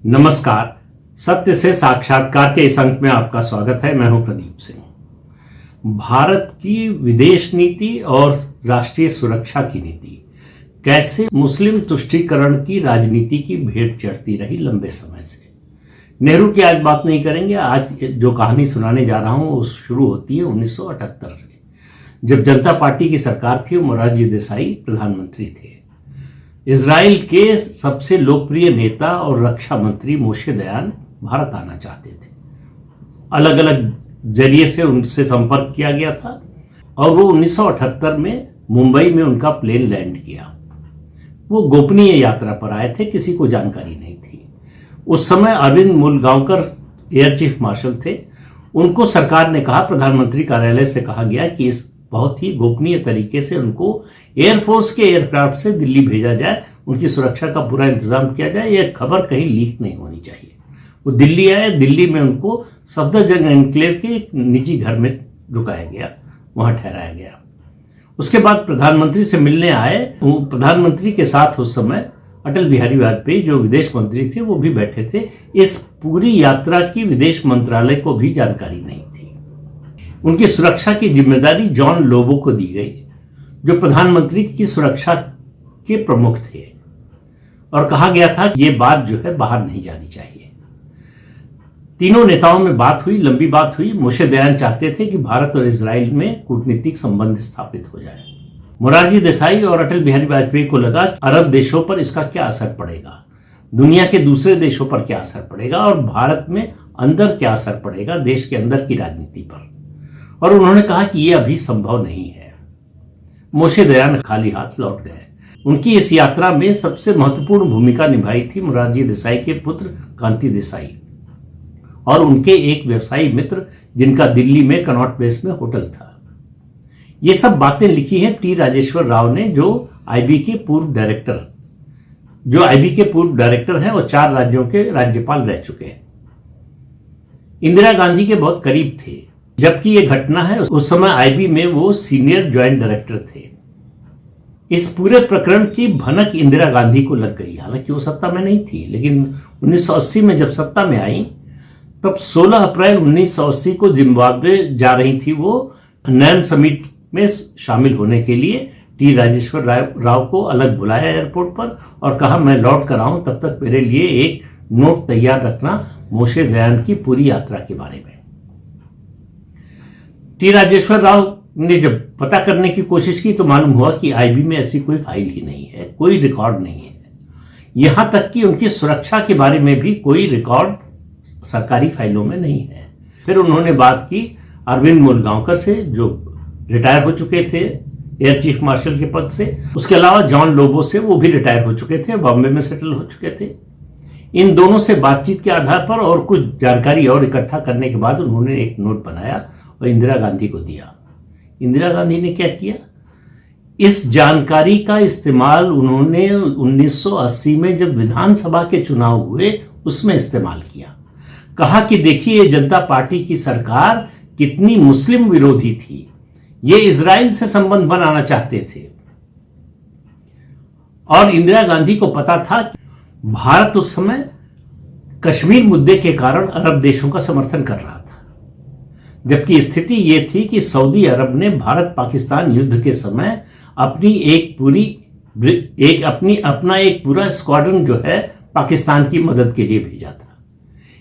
नमस्कार। सत्य से साक्षात्कार के इस अंक में आपका स्वागत है। मैं हूं प्रदीप सिंह। भारत की विदेश नीति और राष्ट्रीय सुरक्षा की नीति कैसे मुस्लिम तुष्टीकरण की राजनीति की भेंट चढ़ती रही लंबे समय से। नेहरू की आज बात नहीं करेंगे। आज जो कहानी सुनाने जा रहा हूं वो शुरू होती है 1978 से, जब जनता पार्टी की सरकार थी। मोरारजी देसाई प्रधानमंत्री थे। इजराइल के सबसे लोकप्रिय नेता और रक्षा मंत्री मोशे दयान भारत आना चाहते थे। अलग अलग जरिए से उनसे संपर्क किया गया था और वो 1978 में मुंबई में उनका प्लेन लैंड किया। वो गोपनीय यात्रा पर आए थे, किसी को जानकारी नहीं थी। उस समय Arvind Mulgaonkar air chief marshal थे। उनको सरकार ने कहा, प्रधानमंत्री कार्यालय से कहा गया कि इस बहुत ही गोपनीय तरीके से उनको एयरफोर्स के एयरक्राफ्ट से दिल्ली भेजा जाए, उनकी सुरक्षा का पूरा इंतजाम किया जाए, यह खबर कहीं लीक नहीं होनी चाहिए। वो दिल्ली आए। दिल्ली में उनको सफदरजंग एन्क्लेव के एक निजी घर में रुकाया गया, वहां ठहराया गया। उसके बाद प्रधानमंत्री से मिलने आए। प्रधानमंत्री के साथ उस समय अटल बिहारी वाजपेयी जो विदेश मंत्री थे वो भी बैठे थे। इस पूरी यात्रा की विदेश मंत्रालय को भी जानकारी नहीं थी। उनकी सुरक्षा की जिम्मेदारी जॉन लोबो को दी गई, जो प्रधानमंत्री की सुरक्षा के प्रमुख थे, और कहा गया था कि ये बात जो है बाहर नहीं जानी चाहिए। तीनों नेताओं में बात हुई, लंबी बात हुई। मोशे दयान चाहते थे कि भारत और इजराइल में कूटनीतिक संबंध स्थापित हो जाए। मोरारजी देसाई और अटल बिहारी वाजपेयी को लगा अरब देशों पर इसका क्या असर पड़ेगा, दुनिया के दूसरे देशों पर क्या असर पड़ेगा और भारत में अंदर क्या असर पड़ेगा, देश के अंदर की राजनीति पर। और उन्होंने कहा कि यह अभी संभव नहीं है। मोशे दयान खाली हाथ लौट गए। उनकी इस यात्रा में सबसे महत्वपूर्ण भूमिका निभाई थी मोरारजी देसाई के पुत्र कांति देसाई और उनके एक व्यवसायी मित्र, जिनका दिल्ली में कनॉट प्लेस में होटल था। ये सब बातें लिखी हैं टी राजेश्वर राव ने, जो आईबी के पूर्व डायरेक्टर हैं और 4 राज्यों के राज्यपाल रह चुके हैं। इंदिरा गांधी के बहुत करीब थे। जबकि ये घटना है, उस समय आईबी में वो सीनियर ज्वाइंट डायरेक्टर थे। इस पूरे प्रकरण की भनक इंदिरा गांधी को लग गई। हालांकि वो सत्ता में नहीं थी, लेकिन 1980 में जब सत्ता में आई तब 16 अप्रैल 1980 को जिम्बाब्वे जा रही थी वो नैम समिट में शामिल होने के लिए। टी राजेश्वर राव को अलग बुलाया एयरपोर्ट पर और कहा, मैं लौट कर आऊं, तब तक मेरे लिए एक नोट तैयार रखना मोशे दयान की पूरी यात्रा के बारे में। टी राजेश्वर राव ने जब पता करने की कोशिश की तो मालूम हुआ कि आईबी में ऐसी कोई फाइल ही नहीं है, कोई रिकॉर्ड नहीं है। यहां तक कि उनकी सुरक्षा के बारे में भी कोई रिकॉर्ड सरकारी फाइलों में नहीं है। फिर उन्होंने बात की अरविंद मूलगांवकर से, जो रिटायर हो चुके थे एयर चीफ मार्शल के पद से। उसके अलावा जॉन लोबो से, वो भी रिटायर हो चुके थे, बॉम्बे में सेटल हो चुके थे। इन दोनों से बातचीत के आधार पर और कुछ जानकारी और इकट्ठा करने के बाद उन्होंने एक नोट बनाया और इंदिरा गांधी को दिया। इंदिरा गांधी ने क्या किया, इस जानकारी का इस्तेमाल उन्होंने 1980 में जब विधानसभा के चुनाव हुए उसमें इस्तेमाल किया। कहा कि देखिए, ये जनता पार्टी की सरकार कितनी मुस्लिम विरोधी थी, ये इजराइल से संबंध बनाना चाहते थे। और इंदिरा गांधी को पता था कि भारत उस समय कश्मीर मुद्दे के कारण अरब देशों का समर्थन कर रहा था, जबकि स्थिति यह थी कि सऊदी अरब ने भारत पाकिस्तान युद्ध के समय अपना एक पूरा स्क्वाड्रन जो है पाकिस्तान की मदद के लिए भेजा था।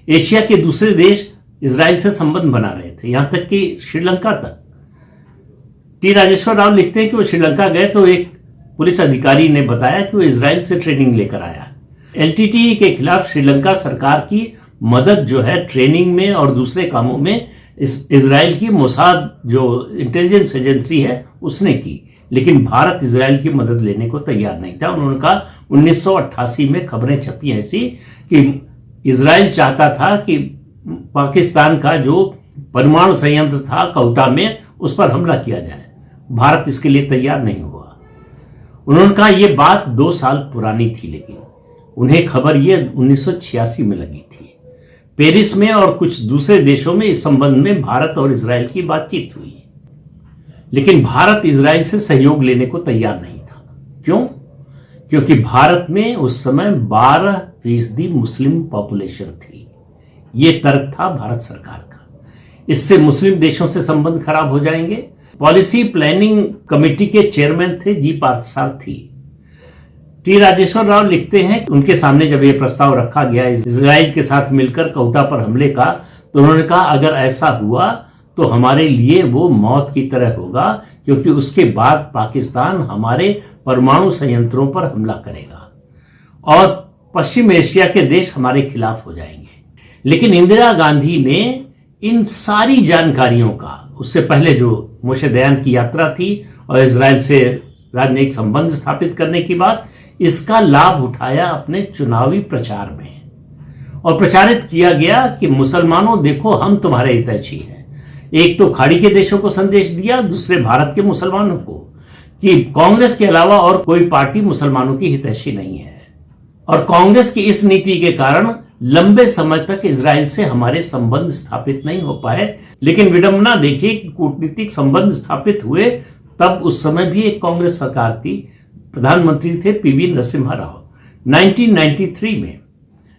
एशिया के दूसरे देश इजराइल से संबंध बना रहे थे, यहां तक कि श्रीलंका तक। टी राजेश्वर राव लिखते हैं कि वो श्रीलंका गए तो एक पुलिस अधिकारी ने बताया कि वो इजराइल से ट्रेनिंग लेकर आया। एलटीटीई के खिलाफ श्रीलंका सरकार की मदद जो है ट्रेनिंग में और दूसरे कामों में इजराइल की मोसाद जो इंटेलिजेंस एजेंसी है उसने की, लेकिन भारत इजराइल की मदद लेने को तैयार नहीं था। उन्होंने कहा, 1988 में खबरें छपी ऐसी कि इजराइल चाहता था कि पाकिस्तान का जो परमाणु संयंत्र था कौटा में, उस पर हमला किया जाए। भारत इसके लिए तैयार नहीं हुआ। उन्होंने कहा यह बात 2 साल पुरानी थी, लेकिन उन्हें खबर यह 1986 में लगी थी। पेरिस में और कुछ दूसरे देशों में इस संबंध में भारत और इजराइल की बातचीत हुई, लेकिन भारत इजराइल से सहयोग लेने को तैयार नहीं था। क्यों? क्योंकि भारत में उस समय 12% मुस्लिम पॉपुलेशन थी। ये तर्क था भारत सरकार का। इससे मुस्लिम देशों से संबंध खराब हो जाएंगे। पॉलिसी प्लानिंग कमेटी के चेयरमैन थे जी पार्थसारथी। टी राजेश्वर राव लिखते हैं, उनके सामने जब यह प्रस्ताव रखा गया इजराइल के साथ मिलकर कोटा पर हमले का, तो उन्होंने कहा अगर ऐसा हुआ तो हमारे लिए वो मौत की तरह होगा, क्योंकि उसके बाद पाकिस्तान हमारे परमाणु संयंत्रों पर हमला करेगा और पश्चिम एशिया के देश हमारे खिलाफ हो जाएंगे। लेकिन इंदिरा गांधी ने इन सारी जानकारियों का, उससे पहले जो मोशे दयान की यात्रा थी और इजराइल से राजनयिक संबंध स्थापित करने की बात, इसका लाभ उठाया अपने चुनावी प्रचार में और प्रचारित किया गया कि मुसलमानों देखो हम तुम्हारे हितैषी हैं। एक तो खाड़ी के देशों को संदेश दिया, दूसरे भारत के मुसलमानों को, कि कांग्रेस के अलावा और कोई पार्टी मुसलमानों की हितैषी नहीं है। और कांग्रेस की इस नीति के कारण लंबे समय तक इजराइल से हमारे संबंध स्थापित नहीं हो पाए। लेकिन विडंबना देखिए कि कूटनीतिक संबंध स्थापित हुए तब उस समय भी एक कांग्रेस सरकार थी, प्रधानमंत्री थे पीवी नरसिम्हा राव।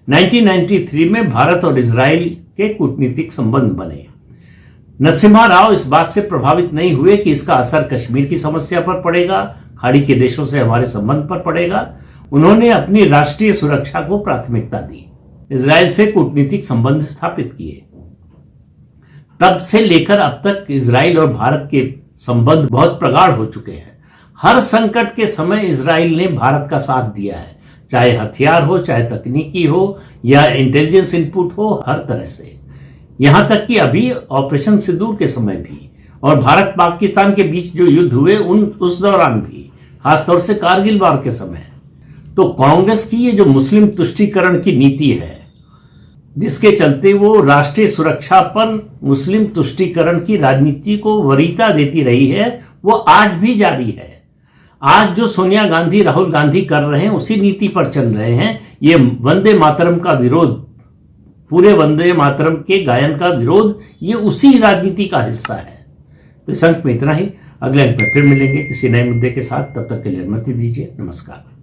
1993 में भारत और इजराइल के कूटनीतिक संबंध बने। नरसिम्हा राव इस बात से प्रभावित नहीं हुए कि इसका असर कश्मीर की समस्या पर पड़ेगा, खाड़ी के देशों से हमारे संबंध पर पड़ेगा। उन्होंने अपनी राष्ट्रीय सुरक्षा को प्राथमिकता दी, इजराइल से कूटनीतिक संबंध स्थापित किए। तब से लेकर अब तक इजराइल और भारत के संबंध बहुत प्रगाढ़ हो चुके हैं। हर संकट के समय इजराइल ने भारत का साथ दिया है, चाहे हथियार हो, चाहे तकनीकी हो या इंटेलिजेंस इनपुट हो, हर तरह से। यहां तक कि अभी ऑपरेशन सिंदूर के समय भी और भारत पाकिस्तान के बीच जो युद्ध हुए उस दौरान भी, खासतौर से कारगिल वार के समय। तो कांग्रेस की ये जो मुस्लिम तुष्टीकरण की नीति है, जिसके चलते वो राष्ट्रीय सुरक्षा पर मुस्लिम तुष्टीकरण की राजनीति को वरीयता देती रही है, वो आज भी जारी है। आज जो सोनिया गांधी, राहुल गांधी कर रहे हैं, उसी नीति पर चल रहे हैं। ये वंदे मातरम का विरोध, पूरे वंदे मातरम के गायन का विरोध, ये उसी राजनीति का हिस्सा है। तो इस अंक में इतना ही। अगले अंक में फिर मिलेंगे किसी नए मुद्दे के साथ। तब तक के लिए अनुमति दीजिए। नमस्कार।